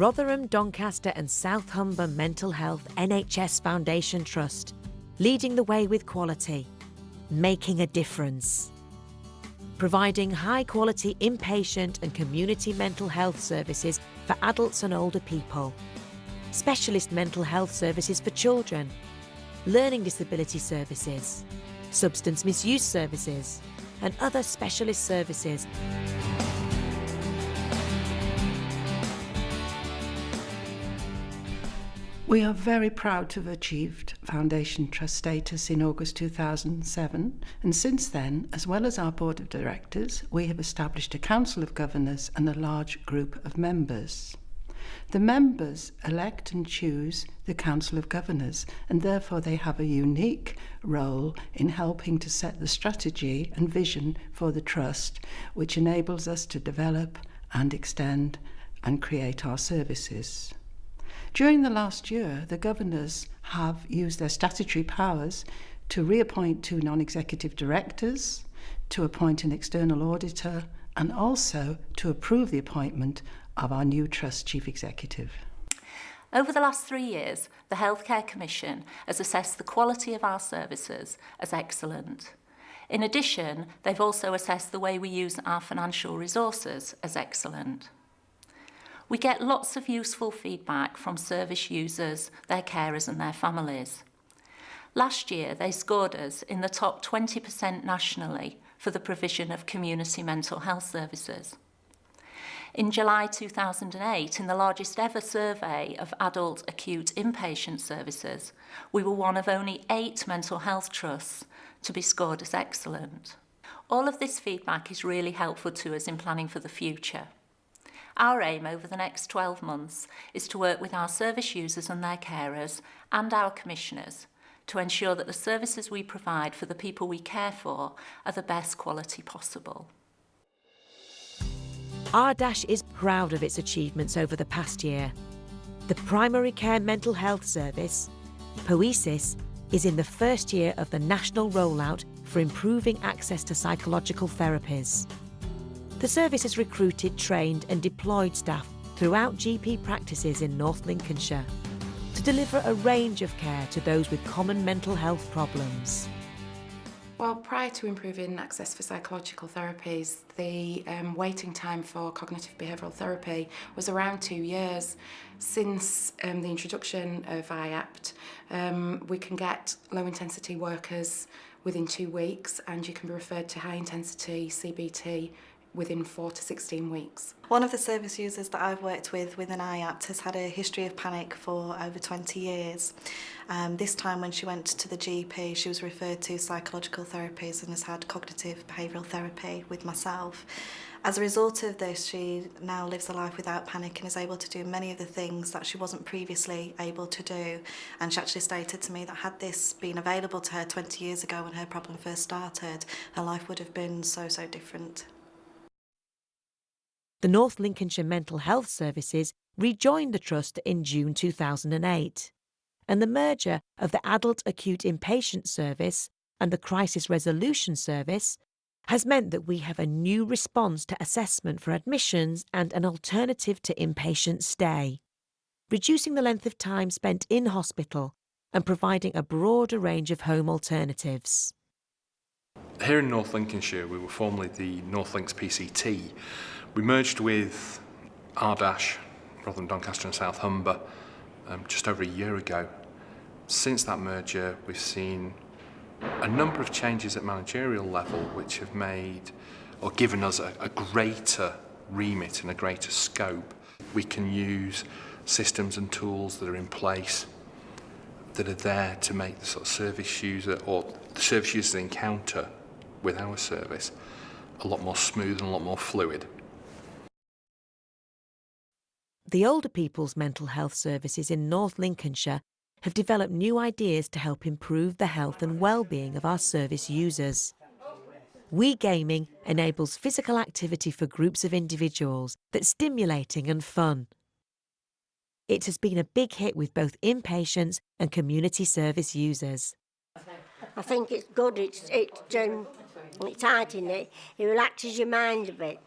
Rotherham, Doncaster and South Humber Mental Health NHS Foundation Trust, leading the way with quality, making a difference. Providing high-quality inpatient and community mental health services for adults and older people. Specialist mental health services for children. Learning disability services. Substance misuse services. And other specialist services. We are very proud to have achieved Foundation Trust status in August 2007, and since then, as well as our Board of Directors, we have established a Council of Governors and a large group of members. The members elect and choose the Council of Governors, and therefore they have a unique role in helping to set the strategy and vision for the Trust, which enables us to develop and extend and create our services. During the last year, the governors have used their statutory powers to reappoint 2 non-executive directors, to appoint an external auditor, and also to approve the appointment of our new Trust Chief Executive. Over the last 3 years, the Healthcare Commission has assessed the quality of our services as excellent. In addition, they've also assessed the way we use our financial resources as excellent. We get lots of useful feedback from service users, their carers and their families. Last year, they scored us in the top 20% nationally for the provision of community mental health services. In July 2008, in the largest ever survey of adult acute inpatient services, we were one of only 8 mental health trusts to be scored as excellent. All of this feedback is really helpful to us in planning for the future. Our aim over the next 12 months is to work with our service users and their carers and our commissioners to ensure that the services we provide for the people we care for are the best quality possible. RDASH is proud of its achievements over the past year. The Primary Care Mental Health Service, POESIS, is in the first year of the national rollout for improving access to psychological therapies. The service has recruited, trained and deployed staff throughout GP practices in North Lincolnshire to deliver a range of care to those with common mental health problems. Well, prior to improving access for psychological therapies, the waiting time for cognitive behavioural therapy was around 2 years. Since the introduction of IAPT, we can get low-intensity workers within 2 weeks, and you can be referred to high-intensity CBT within 4 to 16 weeks. One of the service users that I've worked with within IAPT has had a history of panic for over 20 years. This time when she went to the GP, she was referred to psychological therapies and has had cognitive behavioural therapy with myself. As a result of this, she now lives a life without panic and is able to do many of the things that she wasn't previously able to do. And she actually stated to me that had this been available to her 20 years ago when her problem first started, her life would have been so different. The North Lincolnshire Mental Health Services rejoined the Trust in June 2008, and the merger of the Adult Acute Inpatient Service and the Crisis Resolution Service has meant that we have a new response to assessment for admissions and an alternative to inpatient stay, reducing the length of time spent in hospital and providing a broader range of home alternatives. Here in North Lincolnshire, we were formerly the North Links PCT. We merged with RDASH, Rotherham, Doncaster and South Humber, just over a year ago. Since that merger, we've seen a number of changes at managerial level which have made or given us a greater remit and a greater scope. We can use systems and tools that are in place that are there to make the sort of service user or the service user encounter with our service a lot more smooth and a lot more fluid. The older people's mental health services in North Lincolnshire have developed new ideas to help improve the health and well-being of our service users. Wii Gaming enables physical activity for groups of individuals that's stimulating and fun. It has been a big hit with both inpatients and community service users. I think it's good, it's exciting, it relaxes your mind a bit.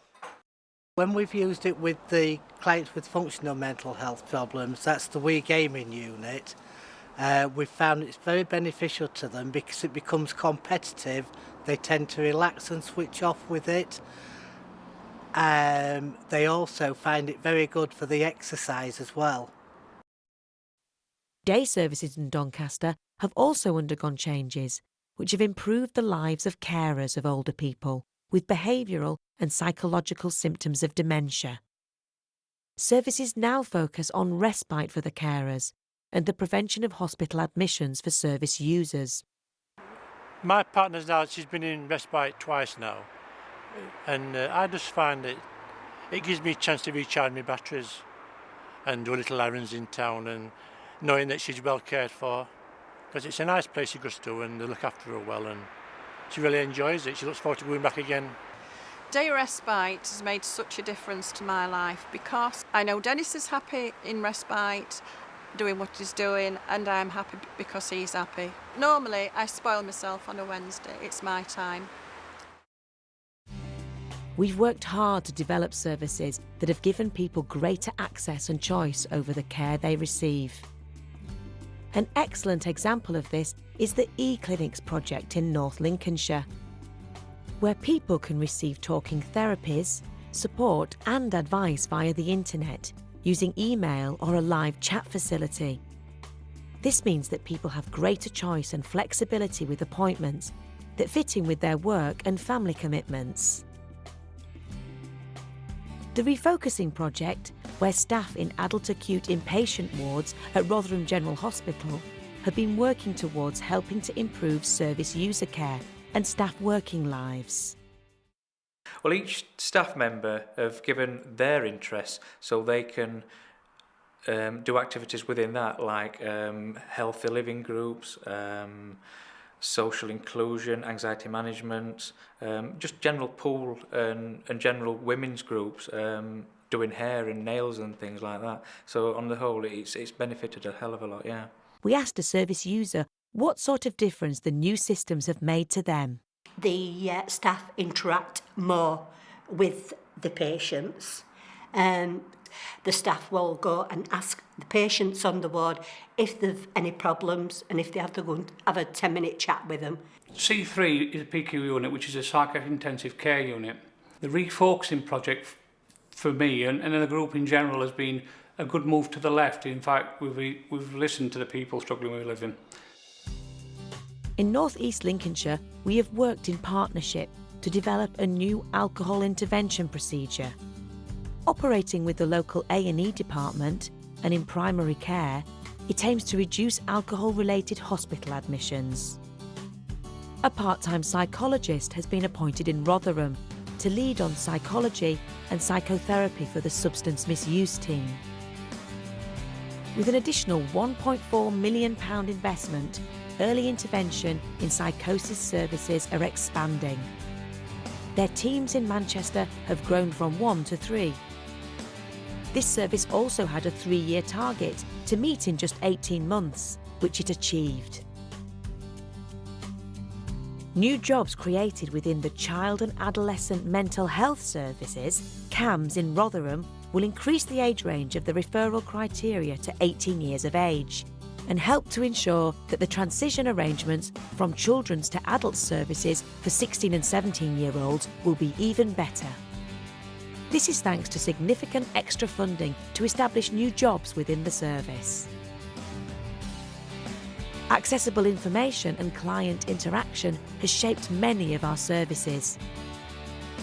When we've used it with the clients with functional mental health problems, that's the Wii Gaming unit, we've found it's very beneficial to them because it becomes competitive. They tend to relax and switch off with it. They also find it very good for the exercise as well. Day services in Doncaster have also undergone changes, which have improved the lives of carers of older people with behavioural and psychological symptoms of dementia. Services now focus on respite for the carers and the prevention of hospital admissions for service users. My partner's now, she's been in respite twice now, and I just find it gives me a chance to recharge my batteries and do little errands in town, and knowing that she's well cared for, because it's a nice place she goes to and they look after her well, and she really enjoys it. She looks forward to going back again. Day respite has made such a difference to my life because I know Dennis is happy in respite, doing what he's doing, and I'm happy because he's happy. Normally, I spoil myself on a Wednesday. It's my time. We've worked hard to develop services that have given people greater access and choice over the care they receive. An excellent example of this is the e-clinics project in North Lincolnshire, where people can receive talking therapies, support and advice via the internet using email or a live chat facility. This means that people have greater choice and flexibility with appointments that fit in with their work and family commitments. The Refocusing project, where staff in adult acute inpatient wards at Rotherham General Hospital have been working towards helping to improve service user care and staff working lives. Well, each staff member have given their interests so they can do activities within that, like healthy living groups, social inclusion, anxiety management, just general pool and general women's groups, doing hair and nails and things like that. So on the whole, it's benefited a hell of a lot, yeah. We asked a service user what sort of difference the new systems have made to them. The staff interact more with the patients. The staff will go and ask the patients on the ward if they've any problems and if they have to go and have a 10-minute chat with them. C3 is a PQ unit, which is a psycho-intensive care unit. The refocusing project for me and the group in general has been a good move to the left. In fact, we've listened to the people struggling with living. In North East Lincolnshire, we have worked in partnership to develop a new alcohol intervention procedure. Operating with the local A&E department and in primary care, it aims to reduce alcohol-related hospital admissions. A part-time psychologist has been appointed in Rotherham to lead on psychology and psychotherapy for the substance misuse team. With an additional £1.4 million investment, early intervention in psychosis services are expanding. Their teams in Manchester have grown from 1 to 3. This service also had a 3-year target to meet in just 18 months, which it achieved. New jobs created within the Child and Adolescent Mental Health Services, CAMS in Rotherham, will increase the age range of the referral criteria to 18 years of age and help to ensure that the transition arrangements from children's to adult services for 16 and 17-year-olds will be even better. This is thanks to significant extra funding to establish new jobs within the service. Accessible information and client interaction has shaped many of our services.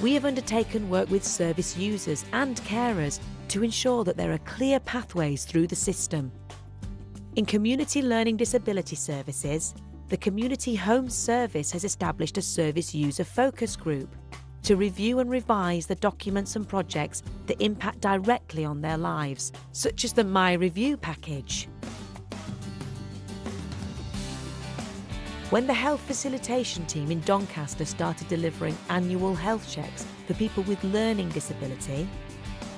We have undertaken work with service users and carers to ensure that there are clear pathways through the system. In Community Learning Disability Services, the Community Home Service has established a service user focus group to review and revise the documents and projects that impact directly on their lives, such as the My Review package. When the health facilitation team in Doncaster started delivering annual health checks for people with learning disability,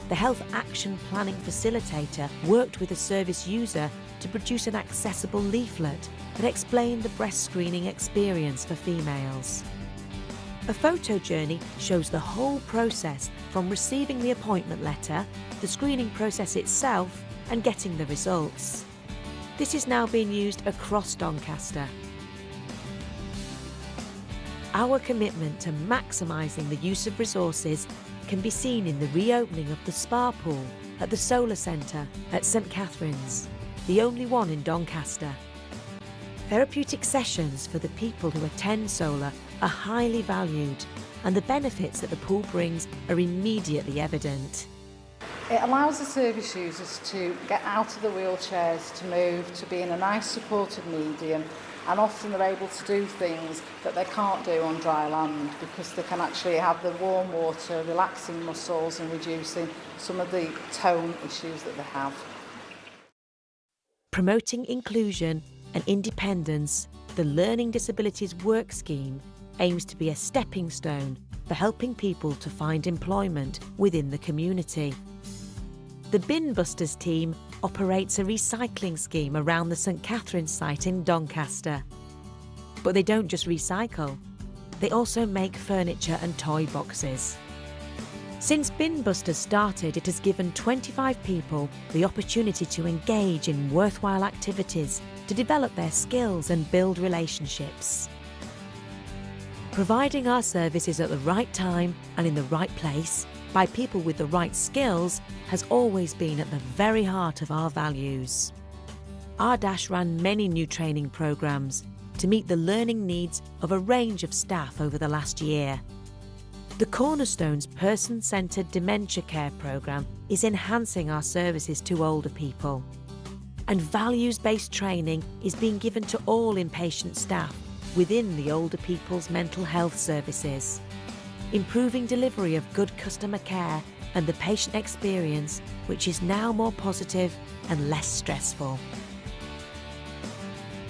the Health Action Planning Facilitator worked with a service user to produce an accessible leaflet that explained the breast screening experience for females. A photo journey shows the whole process from receiving the appointment letter, the screening process itself, and getting the results. This is now being used across Doncaster. Our commitment to maximising the use of resources can be seen in the reopening of the spa pool at the Solar Centre at St Catherine's, the only one in Doncaster. Therapeutic sessions for the people who attend Solar are highly valued, and the benefits that the pool brings are immediately evident. It allows the service users to get out of the wheelchairs, to move, to be in a nice supported medium, and often they're able to do things that they can't do on dry land because they can actually have the warm water relaxing muscles and reducing some of the tone issues that they have. Promoting inclusion and independence, the Learning Disabilities Work Scheme aims to be a stepping stone for helping people to find employment within the community. The Bin Busters team operates a recycling scheme around the St Catherine's site in Doncaster. But they don't just recycle, they also make furniture and toy boxes. Since Bin Busters started, it has given 25 people the opportunity to engage in worthwhile activities to develop their skills and build relationships. Providing our services at the right time and in the right place by people with the right skills has always been at the very heart of our values. RDASH ran many new training programmes to meet the learning needs of a range of staff over the last year. The Cornerstones Person-Centred Dementia Care programme is enhancing our services to older people. And values-based training is being given to all inpatient staff within the older people's mental health services, improving delivery of good customer care and the patient experience, which is now more positive and less stressful.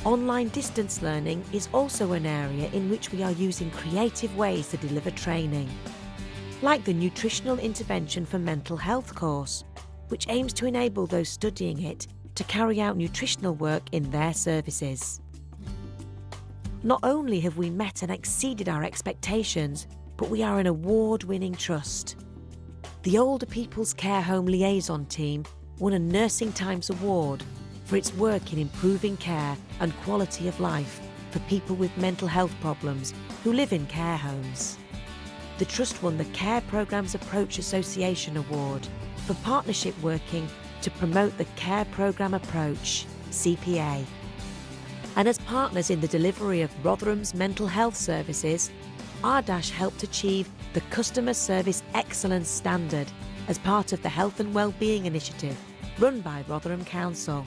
Online distance learning is also an area in which we are using creative ways to deliver training, like the Nutritional Intervention for Mental Health course, which aims to enable those studying it to carry out nutritional work in their services. Not only have we met and exceeded our expectations, but we are an award-winning trust. The Older People's Care Home Liaison Team won a Nursing Times Award for its work in improving care and quality of life for people with mental health problems who live in care homes. The Trust won the Care Programmes Approach Association Award for partnership working to promote the Care Programme Approach, CPA. And as partners in the delivery of Rotherham's mental health services, RDASH helped achieve the Customer Service Excellence Standard as part of the Health and Wellbeing Initiative run by Rotherham Council.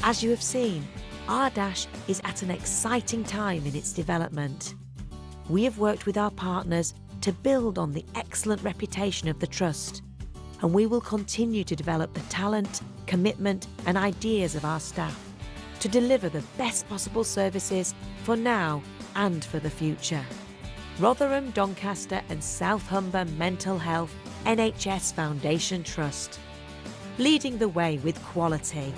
As you have seen, RDASH is at an exciting time in its development. We have worked with our partners to build on the excellent reputation of the Trust, and we will continue to develop the talent, commitment and ideas of our staff to deliver the best possible services for now and for the future. Rotherham, Doncaster and South Humber Mental Health NHS Foundation Trust, leading the way with quality.